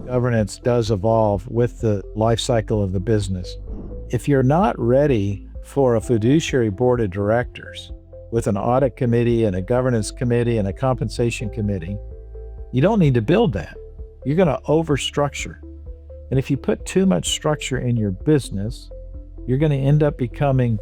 governance does evolve with the life cycle of the business. If you're not ready for a fiduciary board of directors with an audit committee and a governance committee and a compensation committee, you don't need to build that. You're going to overstructure. And if you put too much structure in your business, you're going to end up becoming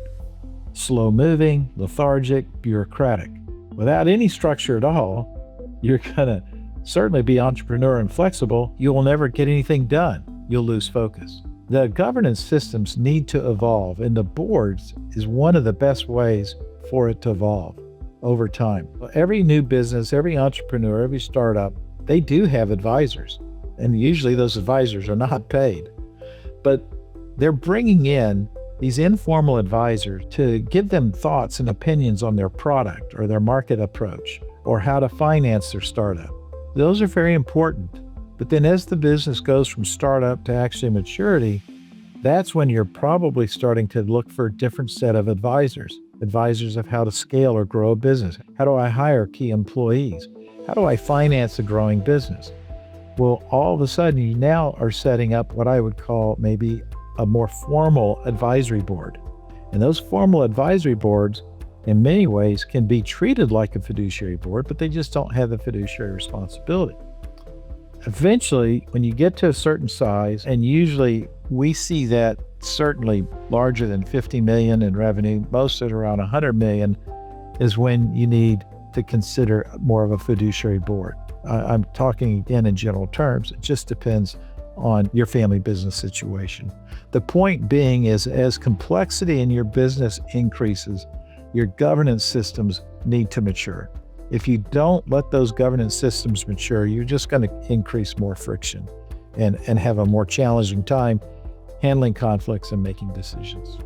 slow-moving, lethargic, bureaucratic. Without any structure at all, you're going to certainly be entrepreneur and flexible. You will never get anything done. You'll lose focus. The governance systems need to evolve, and the boards is one of the best ways for it to evolve over time. Every new business, every entrepreneur, every startup, they do have advisors, and usually those advisors are not paid, but they're bringing in these informal advisors to give them thoughts and opinions on their product or their market approach or how to finance their startup. Those are very important. But then as the business goes from startup to actually maturity, that's when you're probably starting to look for a different set of advisors of how to scale or grow a business. How do I hire key employees? How do I finance a growing business? Well, all of a sudden you now are setting up what I would call maybe a more formal advisory board. And those formal advisory boards in many ways can be treated like a fiduciary board, but they just don't have the fiduciary responsibility. Eventually, when you get to a certain size, and usually we see that certainly larger than 50 million in revenue, most at around 100 million, is when you need to consider more of a fiduciary board. I'm talking again in general terms. It just depends on your family business situation. The point being is, as complexity in your business increases, your governance systems need to mature. If you don't let those governance systems mature, you're just going to increase more friction and have a more challenging time handling conflicts and making decisions.